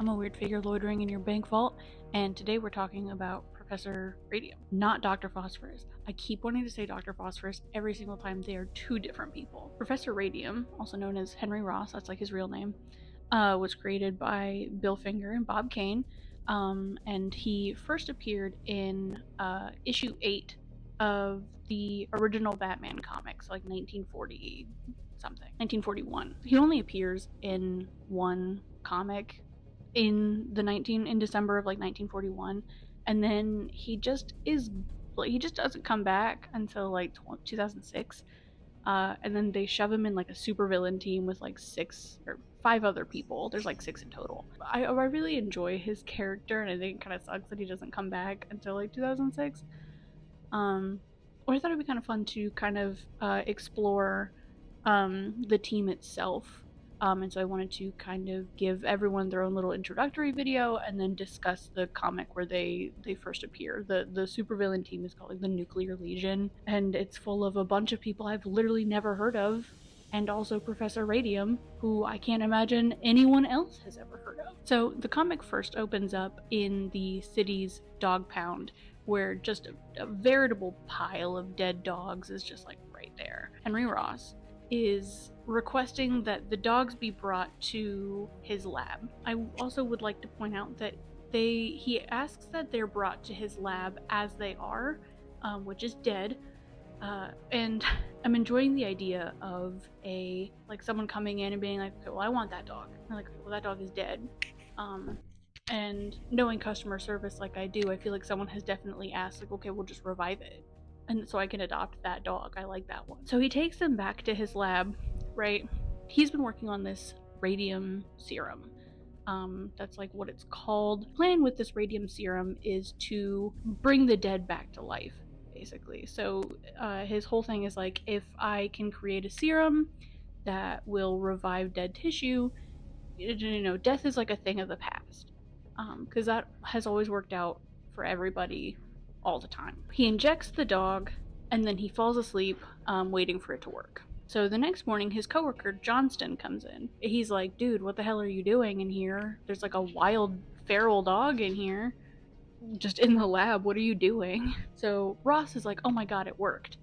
I'm a weird figure loitering in your bank vault, and today we're talking about Professor Radium, not Dr. Phosphorus. I keep wanting to say Dr. Phosphorus every single time. They are two different people. Professor Radium, also known as Henry Ross, that's like his real name, was created by Bill Finger and Bob Kane, and he first appeared in issue 8 of the original Batman comics, like 1940 something, 1941. He only appears in one comic in December of like 1941, and then he just doesn't come back until like 2006. And then they shove him in like a supervillain team with like 6 or 5 other people. There's like 6 in total. I really enjoy his character, and I think it kind of sucks that he doesn't come back until like 2006. Or I thought it'd be kind of fun to kind of explore the team itself. And so I wanted to kind of give everyone their own little introductory video and then discuss the comic where they first appear. The supervillain team is called like the Nuclear Legion, and it's full of a bunch of people I've literally never heard of, and also Professor Radium, who I can't imagine anyone else has ever heard of. So the comic first opens up in the city's dog pound, where just a veritable pile of dead dogs is just like right there. Henry Ross is requesting that the dogs be brought to his lab. I also would like to point out that he asks that they're brought to his lab as they are, which is dead. And I'm enjoying the idea of someone coming in and being like, okay, well, I want that dog. And like, well, that dog is dead. And knowing customer service like I do, I feel like someone has definitely asked, like, okay, we'll just revive it, and so I can adopt that dog. I like that one. So he takes them back to his lab, right? He's been working on this radium serum. That's like what it's called. The plan with this radium serum is to bring the dead back to life, basically. So his whole thing is like, if I can create a serum that will revive dead tissue, death is like a thing of the past. Because that has always worked out for everybody all the time. He injects the dog, and then he falls asleep, waiting for it to work. So the next morning, his coworker Johnston comes in. He's like, dude, what the hell are you doing in here? There's like a wild feral dog in here, just in the lab. What are you doing? So Ross is like, oh my god, it worked.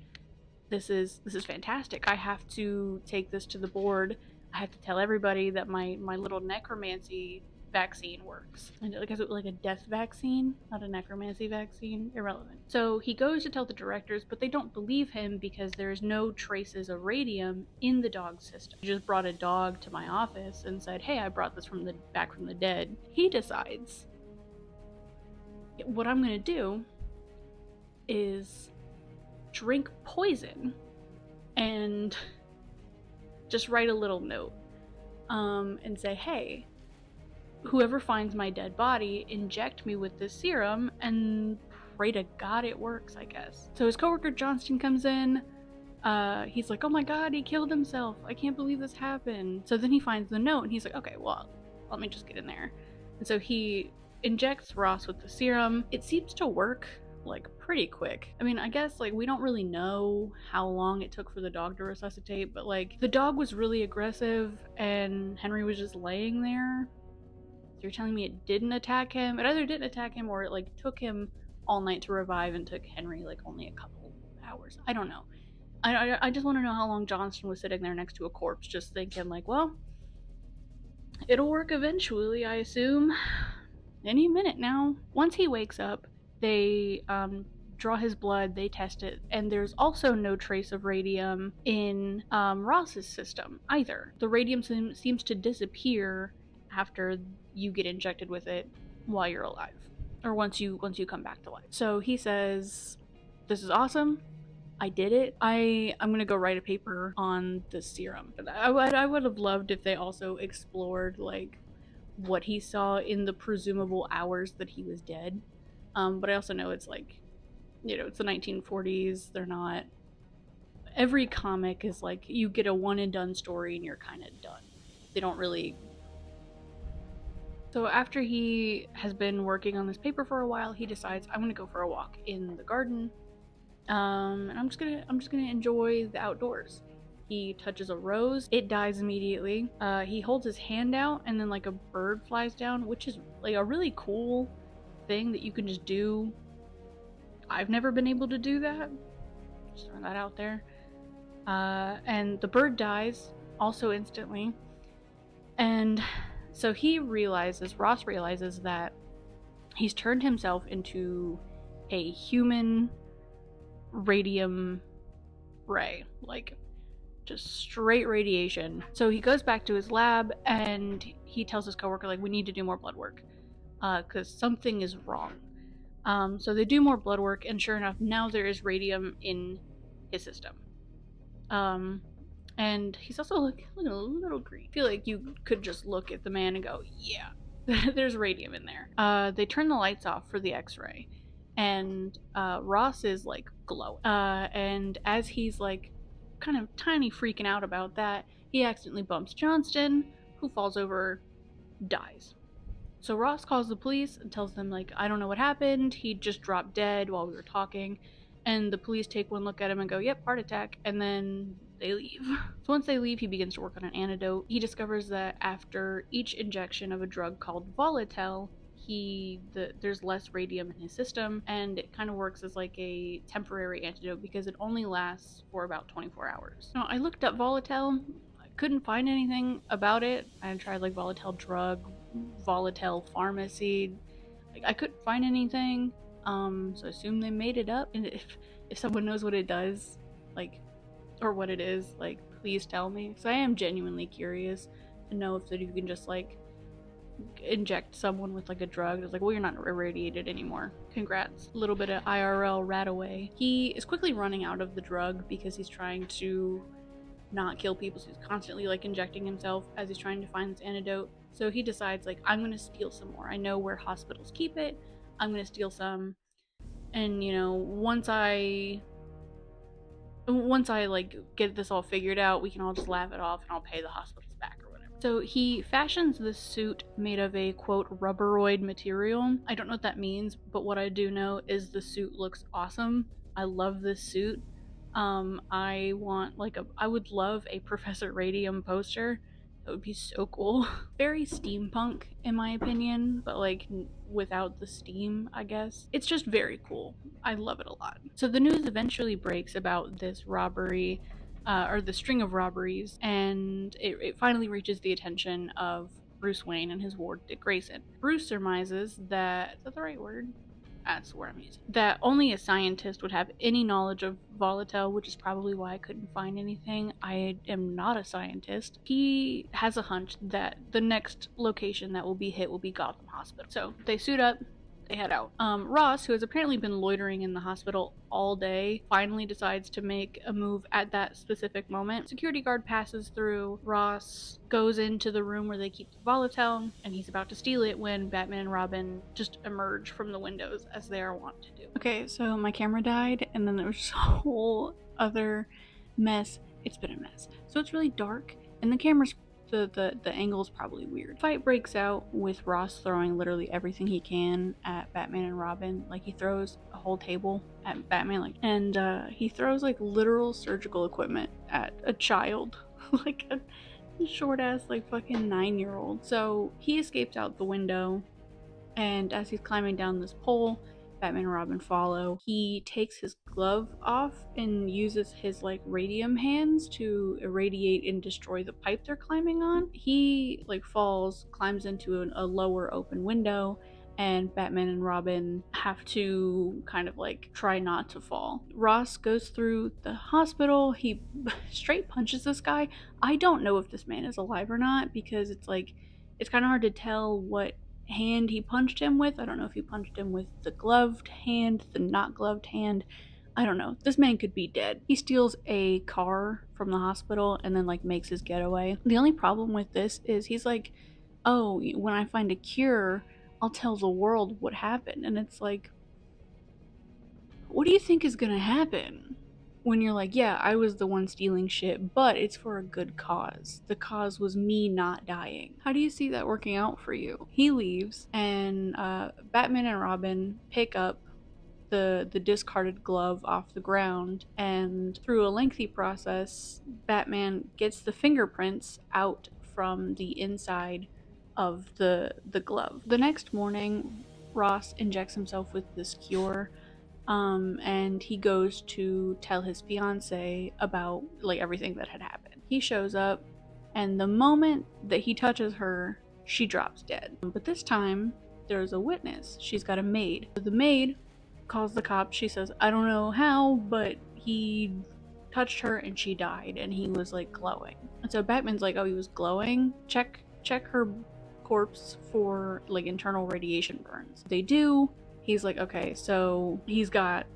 This is fantastic. I have to take this to the board. I have to tell everybody that my little necromancy vaccine works. And like, is it like a death vaccine, not a necromancy vaccine? Irrelevant. So he goes to tell the directors, but they don't believe him because there's no traces of radium in the dog system. He just brought a dog to my office and said, hey, I brought this back from the dead. He decides, what I'm gonna do is drink poison and just write a little note, and say, hey, whoever finds my dead body, inject me with this serum, and pray to God it works, I guess. So his coworker Johnston comes in. He's like, oh my god, he killed himself. I can't believe this happened. So then he finds the note, and he's like, okay, well, let me just get in there. And so he injects Ross with the serum. It seems to work like pretty quick. I mean, I guess like we don't really know how long it took for the dog to resuscitate, but like the dog was really aggressive and Henry was just laying there. So you're telling me it didn't attack him? It either didn't attack him or it like took him all night to revive and took Henry like only a couple hours. I don't know. I just want to know how long Johnston was sitting there next to a corpse just thinking like, well, it'll work eventually, I assume. Any minute now. Once he wakes up, they draw his blood, they test it, and there's also no trace of radium in Ross's system either. The radium seems to disappear after you get injected with it while you're alive, or once you come back to life. So he says, this is awesome. I did it. I'm gonna go write a paper on this serum. I would have loved if they also explored like what he saw in the presumable hours that he was dead. But I also know it's like, it's the 1940s. They're not, every comic is like, you get a one and done story and you're kind of done. They don't really. So after he has been working on this paper for a while, he decides, I'm gonna go for a walk in the garden. And I'm just gonna enjoy the outdoors. He touches a rose, it dies immediately. He holds his hand out, and then like a bird flies down, which is like a really cool thing that you can just do. I've never been able to do that. Just throwing that out there. And the bird dies also instantly. And so Ross realizes that he's turned himself into a human radium ray, like just straight radiation. So he goes back to his lab and he tells his coworker, like, we need to do more blood work because something is wrong. So they do more blood work, and sure enough, now there is radium in his system. And he's also looking a little green. I feel like you could just look at the man and go, yeah, there's radium in there. They turn the lights off for the x-ray, and Ross is like glowing. And as he's like kind of tiny freaking out about that, he accidentally bumps Johnston, who falls over, dies. So Ross calls the police and tells them, like, I don't know what happened. He just dropped dead while we were talking. And the police take one look at him and go, yep, heart attack. And then they leave. So once they leave, he begins to work on an antidote. He discovers that after each injection of a drug called Volatel, there's less radium in his system, and it kind of works as like a temporary antidote because it only lasts for about 24 hours. Now, I looked up Volatel. Couldn't find anything about it. I tried like Volatel drug, Volatel pharmacy. I couldn't find anything. So I assume they made it up. And if someone knows what it does, like, or what it is, like, please tell me. Because I am genuinely curious to know if you can just like inject someone with like a drug. It's like, well, you're not irradiated anymore. Congrats. A little bit of IRL rat away. He is quickly running out of the drug because he's trying to not kill people, so he's constantly like injecting himself as he's trying to find this antidote. So he decides, like, I'm gonna steal some more. I know where hospitals keep it. I'm gonna steal some, and you know, once I like get this all figured out, we can all just laugh it off and I'll pay the hospitals back or whatever. So he fashions this suit made of a quote rubberoid material. I don't know what that means, but what I do know is the suit looks awesome. I love this suit. I would love a Professor Radium poster. That would be so cool. Very steampunk, in my opinion, but like without the steam, I guess. It's just very cool. I love it a lot. So the news eventually breaks about this robbery, or the string of robberies, and it finally reaches the attention of Bruce Wayne and his ward, Dick Grayson. Bruce surmises that, is that the right word? That's the word I'm using. That only a scientist would have any knowledge of Volatel, which is probably why I couldn't find anything. I am not a scientist. He has a hunch that the next location that will be hit will be Gotham Hospital. So they suit up, they head out. Ross, who has apparently been loitering in the hospital all day, finally decides to make a move at that specific moment. Security guard passes through. Ross goes into the room where they keep the Volatel, and he's about to steal it when Batman and Robin just emerge from the windows, as they are wont to do. Okay, so my camera died, and then there was just a whole other mess. It's been a mess. So it's really dark, and the camera's the angle is probably weird. Fight breaks out with Ross throwing literally everything he can at Batman and Robin. Like, he throws a whole table at Batman, like, and he throws like literal surgical equipment at a child, like a short ass like fucking 9-year-old. So he escapes out the window, and as he's climbing down this pole, Batman and Robin follow. He takes his glove off and uses his like radium hands to irradiate and destroy the pipe they're climbing on. He like falls, climbs into a lower open window, and Batman and Robin have to kind of like try not to fall. Ross goes through the hospital. He straight punches this guy. I don't know if this man is alive or not, because it's kind of hard to tell what hand he punched him with. I don't know if he punched him with the gloved hand, the not gloved hand. I don't know. This man could be dead. He steals a car from the hospital and then like makes his getaway. The only problem with this is he's like, oh, when I find a cure, I'll tell the world what happened. And it's like, what do you think is gonna happen when you're like, yeah, I was the one stealing shit, but it's for a good cause. The cause was me not dying. How do you see that working out for you? He leaves, and Batman and Robin pick up the discarded glove off the ground, and through a lengthy process, Batman gets the fingerprints out from the inside of the glove. The next morning, Ross injects himself with this cure, and he goes to tell his fiance about like everything that had happened. He shows up, and the moment that he touches her, she drops dead. But this time, there's a witness. She's got a maid. The maid calls the cops. She says, I don't know how, but he touched her and she died, and he was like glowing. And so Batman's like, oh, he was glowing? Check her corpse for like internal radiation burns. They do. He's like, okay, so he's got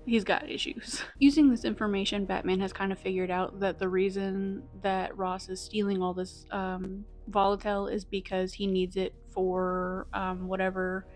issues. Using this information, Batman has kind of figured out that the reason that Ross is stealing all this volatile is because he needs it for whatever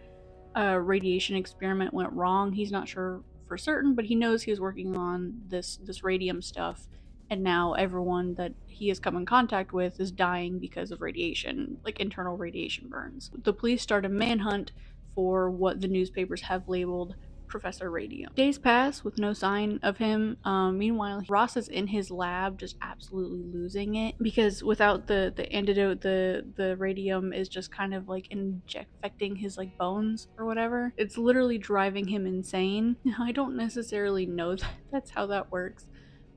radiation experiment went wrong. He's not sure for certain, but he knows he was working on this radium stuff, and now everyone that he has come in contact with is dying because of radiation, like internal radiation burns. The police start a manhunt for what the newspapers have labeled Professor Radium. Days pass with no sign of him. Meanwhile, Ross is in his lab just absolutely losing it, because without the antidote, the radium is just kind of like infecting his like bones or whatever. It's literally driving him insane. I don't necessarily know that that's how that works,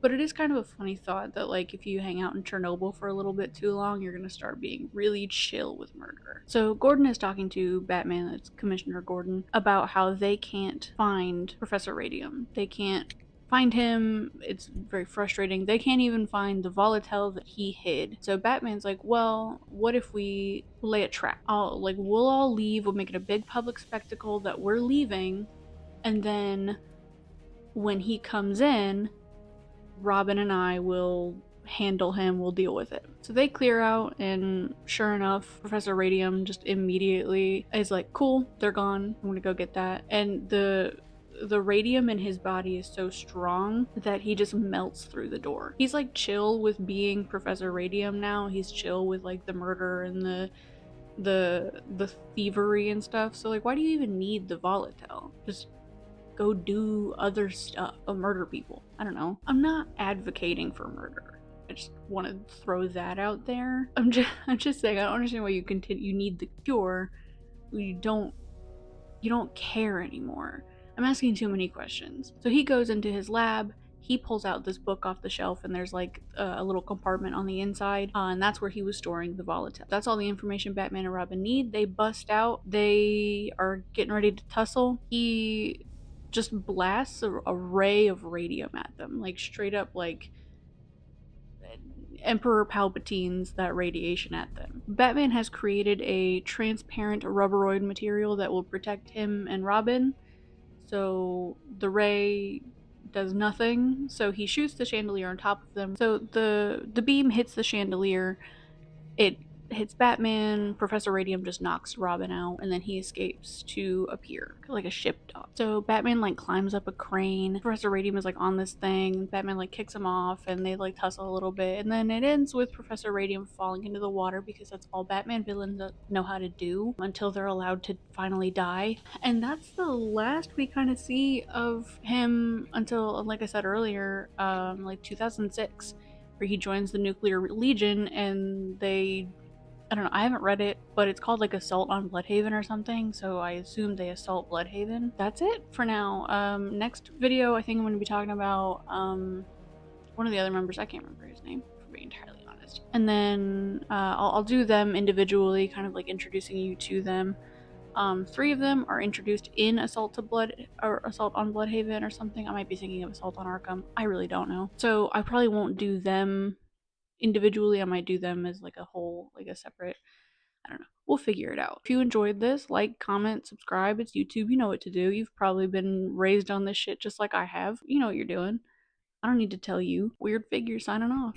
but it is kind of a funny thought that like if you hang out in Chernobyl for a little bit too long, you're gonna start being really chill with murder. So Gordon is talking to Batman, it's Commissioner Gordon, about how they can't find Professor Radium. They can't find him. It's very frustrating. They can't even find the volatile that he hid. So Batman's like, well, what if we lay a trap? We'll all leave, we'll make it a big public spectacle that we're leaving, and then when he comes in, Robin and I will handle him, we'll deal with it. So they clear out, and sure enough, Professor Radium just immediately is like, cool, they're gone, I'm gonna go get that. And the radium in his body is so strong that he just melts through the door. He's like chill with being Professor Radium now. He's chill with like the murder and the thievery and stuff. So like, why do you even need the volatile? Just go do other stuff. Go murder people. I don't know. I'm not advocating for murder. I just want to throw that out there. I'm just saying, I don't understand why you need the cure. You don't care anymore. I'm asking too many questions. So he goes into his lab, he pulls out this book off the shelf, and there's like a little compartment on the inside, and that's where he was storing the volatile. That's all the information Batman and Robin need. They bust out. They are getting ready to tussle. He just blasts a ray of radium at them, like straight up like Emperor Palpatine's that radiation at them. Batman has created a transparent rubberoid material that will protect him and Robin, so the ray does nothing. So he shoots the chandelier on top of them. So the beam hits the chandelier, it hits Batman, Professor Radium just knocks Robin out, and then he escapes to a pier, like a ship dock. So Batman like climbs up a crane, Professor Radium is like on this thing, Batman like kicks him off, and they like tussle a little bit, and then it ends with Professor Radium falling into the water, because that's all Batman villains know how to do until they're allowed to finally die. And that's the last we kind of see of him until, like I said earlier, like 2006, where he joins the Nuclear Legion, and I don't know, I haven't read it, but it's called like Assault on Bloodhaven or something, so I assume they assault Bloodhaven. That's it for now. Next video, I think I'm going to be talking about one of the other members. I can't remember his name, for being entirely honest. And then I'll do them individually, kind of like introducing you to them. 3 of them are introduced in Assault on Bloodhaven or something. I might be thinking of Assault on Arkham. I really don't know. So I probably won't do them individually. I might do them as like a whole, like a separate, I don't know, we'll figure it out. If you enjoyed this, like, comment, subscribe. It's YouTube, you know what to do. You've probably been raised on this shit just like I have. You know what you're doing. I don't need to tell you. Weird Figure signing off.